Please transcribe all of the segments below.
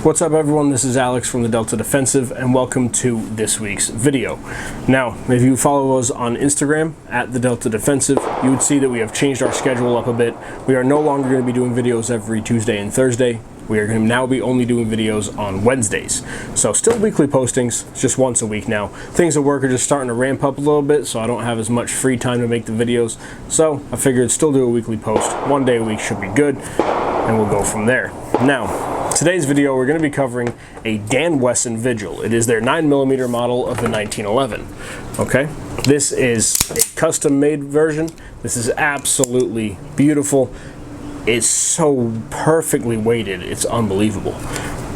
What's up everyone, this is Alex from the Delta Defensive and welcome to this week's video. Now, if you follow us on Instagram at the Delta Defensive, you would see that we have changed our schedule up a bit. We are no longer going to be doing videos every Tuesday and Thursday. We are going to now be only doing videos on Wednesdays. So still weekly postings, just once a week now. Things at work are just starting to ramp up a little bit, so I don't have as much free time to make the videos. So I figured still do a weekly post. One day a week should be good, and we'll go from there. Now, today's video we're going to be covering a Dan Wesson Vigil. It is their 9mm model of the 1911. Okay, this is a custom made version. This is absolutely beautiful. It's so perfectly weighted, it's unbelievable.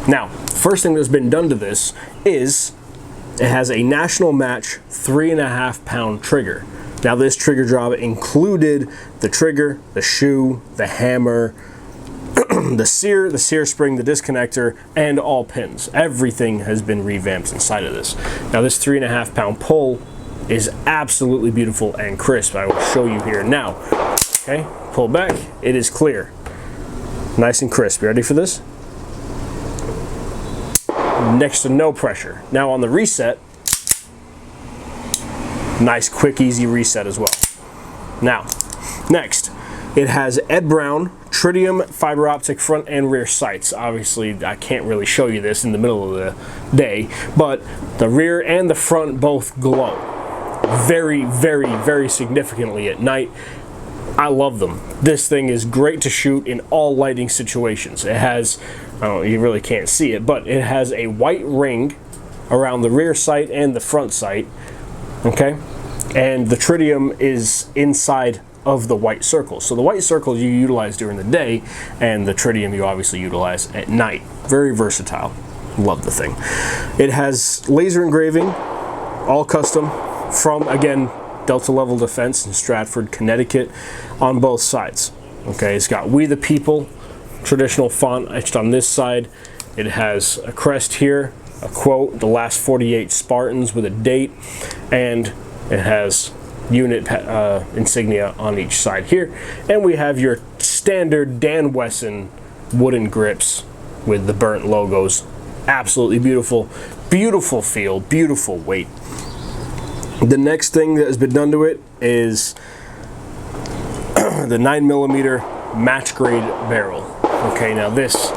Now, first thing that's been done to this is it has a national match 3.5 pound trigger. Now this trigger job included the trigger, the shoe, the hammer, the sear spring, the disconnector, and all pins. Everything has been revamped inside of this. Now this 3.5 pound pull is absolutely beautiful and crisp. I will show you here now. Okay, pull back, it is clear. Nice and crisp. You ready for this? Next to no pressure. Now on the reset, nice, quick, easy reset as well. Now, next, it has Ed Brown tritium fiber optic front and rear sights. Obviously, I can't really show you this in the middle of the day, but the rear and the front both glow very, very, very significantly at night. I love them. This thing is great to shoot in all lighting situations. It has, you really can't see it, but it has a white ring around the rear sight and the front sight, okay? And the tritium is inside of the white circle. So the white circle you utilize during the day, and the tritium you obviously utilize at night. Very versatile. Love the thing. It has laser engraving, all custom, from, again, Delta Level Defense in Stratford, Connecticut, on both sides. Okay, it's got We the People, traditional font etched on this side. It has a crest here, a quote, the last 48 Spartans with a date, and it has unit insignia on each side here. And we have your standard Dan Wesson wooden grips with the burnt logos. Absolutely beautiful, beautiful feel, beautiful weight. The next thing that has been done to it is the 9mm match grade barrel. Okay, now this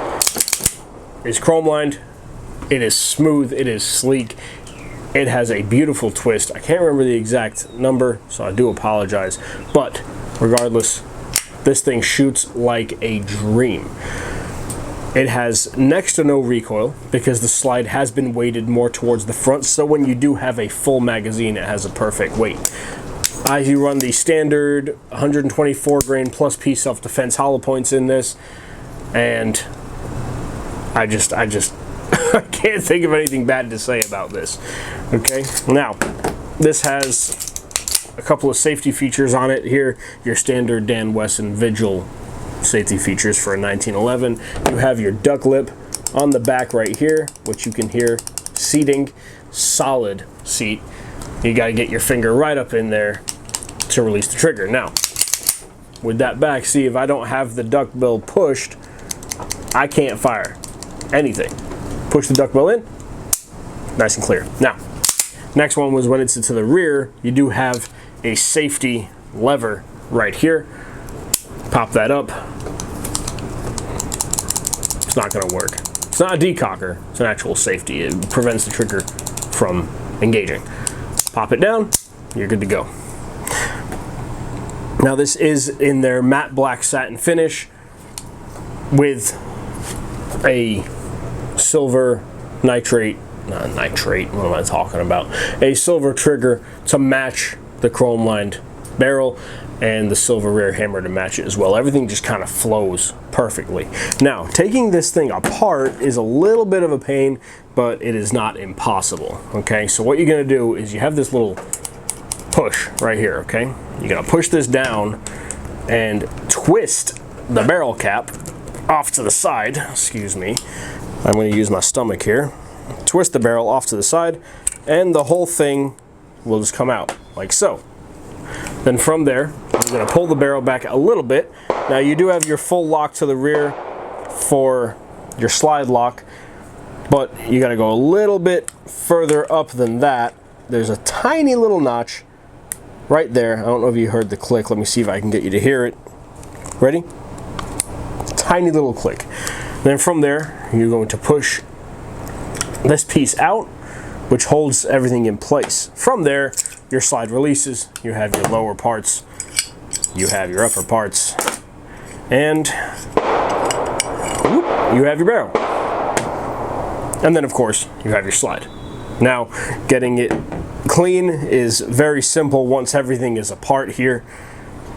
is chrome lined, it is smooth, it is sleek, it has a beautiful twist. I can't remember the exact number, so I do apologize, but regardless, this thing shoots like a dream. It has next to no recoil because the slide has been weighted more towards the front, so when you do have a full magazine, it has a perfect weight. You run the standard 124 grain plus P self-defense hollow points in this, and I can't think of anything bad to say about this. Okay, now this has a couple of safety features on it here. Your standard Dan Wesson Vigil safety features for a 1911. You have your duck lip on the back right here, which you can hear seating, solid seat. You got to get your finger right up in there to release the trigger. Now, with that back, see, if I don't have the duck bill pushed, I can't fire anything. Push the duck bill in, nice and clear. Now, next one was when it's to the rear, you do have a safety lever right here. Pop that up. It's not going to work. It's not a decocker, it's an actual safety. It prevents the trigger from engaging. Pop it down, you're good to go. Now this is in their matte black satin finish with a silver nitrate, not nitrate, what am I talking about? A silver trigger to match the chrome lined barrel, and the silver rear hammer to match it as well. Everything just kind of flows perfectly. Now, taking this thing apart is a little bit of a pain, but it is not impossible. Okay, so what you're gonna do is you have this little push right here, okay? You're gonna push this down and twist the barrel cap off to the side. Excuse me, I'm gonna use my stomach here. Twist the barrel off to the side, and the whole thing will just come out like so. Then from there, I'm going to pull the barrel back a little bit. Now you do have your full lock to the rear for your slide lock, but you got to go a little bit further up than that. There's a tiny little notch right there. I don't know if you heard the click. Let me see if I can get you to hear it. Ready? Tiny little click. Then from there, you're going to push this piece out, which holds everything in place. From there, your slide releases. You have your lower parts, you have your upper parts, and whoop, you have your barrel. And then, of course, you have your slide. Now, getting it clean is very simple once everything is apart here.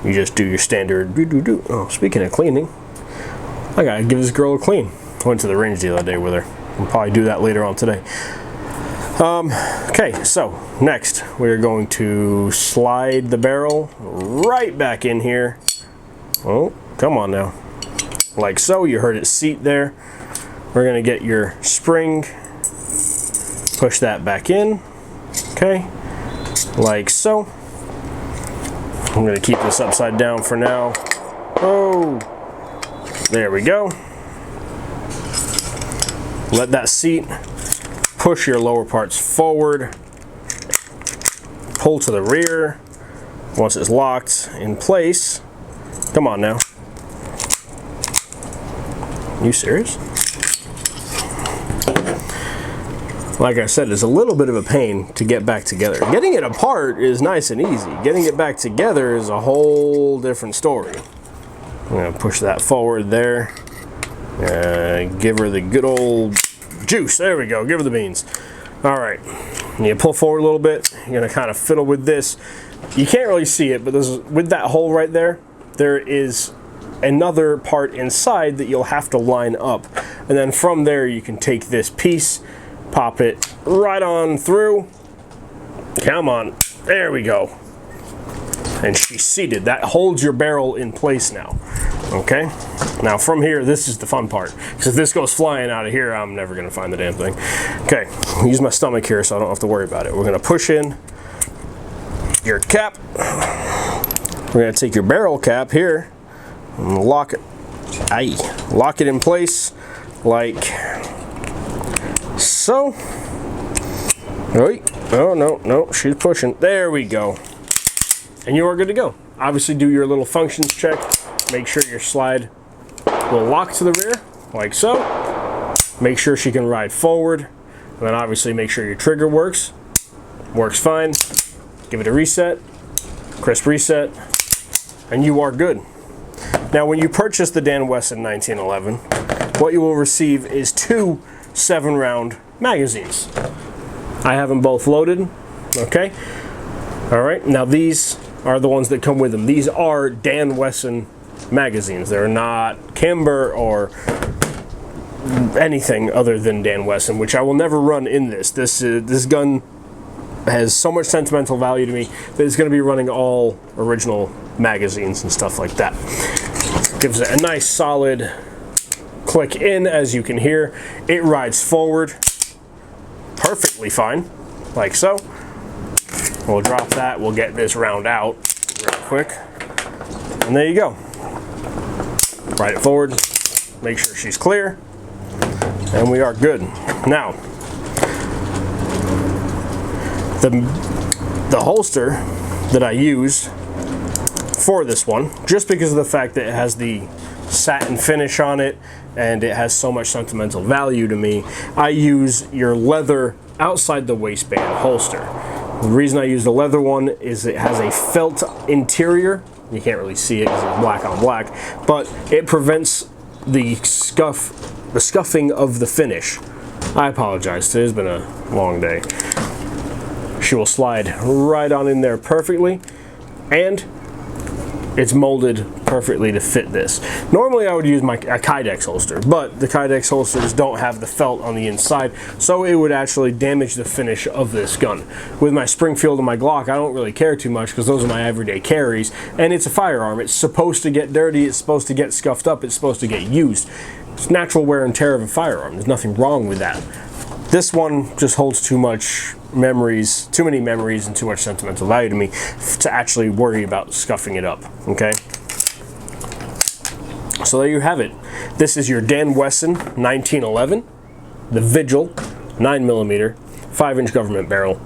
You just do your standard do-do-do. Oh, speaking of cleaning, I gotta give this girl a clean. Went to the range the other day with her. We'll probably do that later on today. Okay, so next we're going to slide the barrel right back in here. Oh, come on now. Like so, you heard it seat there. We're gonna get your spring, push that back in, okay, like so. I'm gonna keep this upside down for now. Oh, there we go. Let that seat. Push your lower parts forward, pull to the rear. Once it's locked in place, come on now. You serious? Like I said, it's a little bit of a pain to get back together. Getting it apart is nice and easy. Getting it back together is a whole different story. I'm gonna push that forward there. Give her the good old juice. There we go. Give her the beans. All right. You pull forward a little bit. You're gonna kind of fiddle with this. You can't really see it, but with that hole right there, there is another part inside that you'll have to line up. And then from there, you can take this piece, pop it right on through. Come on. There we go. And she's seated. That holds your barrel in place now. Okay? Now from here, this is the fun part. Because if this goes flying out of here, I'm never going to find the damn thing. Okay, use my stomach here so I don't have to worry about it. We're going to push in your cap. We're going to take your barrel cap here and lock it. Lock it in place like so. Wait. Oh, no, she's pushing. There we go. And you are good to go. Obviously do your little functions check. Make sure your slide will lock to the rear, like so. Make sure she can ride forward. And then obviously make sure your trigger works. Works fine. Give it a reset. Crisp reset. And you are good. Now when you purchase the Dan Wesson 1911, what you will receive is 2 7-round magazines. I have them both loaded. Okay. All right. Now these are the ones that come with them. These are Dan Wesson magazines. They're not Kimber or anything other than Dan Wesson, which I will never run in this. This gun has so much sentimental value to me that it's going to be running all original magazines and stuff like that. Gives it a nice solid click in, as you can hear. It rides forward perfectly fine, like so. We'll drop that. We'll get this round out real quick. And there you go. Ride it forward. Make sure she's clear. And we are good. Now, the holster that I use for this one, just because of the fact that it has the satin finish on it and it has so much sentimental value to me, I use your leather outside the waistband holster. The reason I use the leather one is it has a felt interior. You can't really see it because it's black on black, but it prevents the scuffing of the finish. I apologize, today's been a long day. She will slide right on in there perfectly, and it's molded perfectly to fit this. Normally I would use a Kydex holster, but the Kydex holsters don't have the felt on the inside, so it would actually damage the finish of this gun. With my Springfield and my Glock, I don't really care too much because those are my everyday carries, and it's a firearm. It's supposed to get dirty, it's supposed to get scuffed up, it's supposed to get used. It's natural wear and tear of a firearm. There's nothing wrong with that. This one just holds too much memories, too many memories and too much sentimental value to me to actually worry about scuffing it up, okay? So there you have it. This is your Dan Wesson 1911. the Vigil 9mm 5-inch government barrel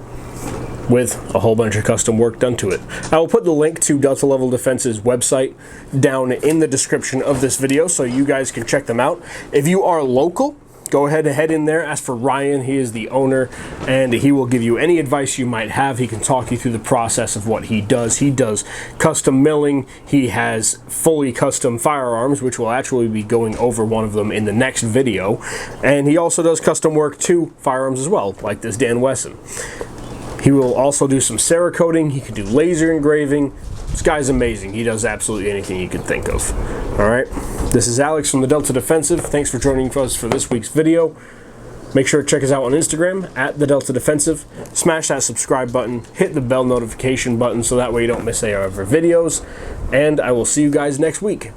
with a whole bunch of custom work done to it. I will put the link to Delta Level Defense's website down in the description of this video so you guys can check them out. If you are local, go ahead and head in there, ask for Ryan. He is the owner, and he will give you any advice you might have. He can talk you through the process of what he does. He does custom milling. He has fully custom firearms, which will actually be going over one of them in the next video. And he also does custom work to firearms as well, like this Dan Wesson. He will also do some Cerakoting. He can do laser engraving. This guy's amazing. He does absolutely anything you can think of. All right, this is Alex from the Delta Defensive. Thanks for joining us for this week's video. Make sure to check us out on Instagram at the Delta Defensive. Smash that subscribe button. Hit the bell notification button so that way you don't miss any of our videos. And I will see you guys next week.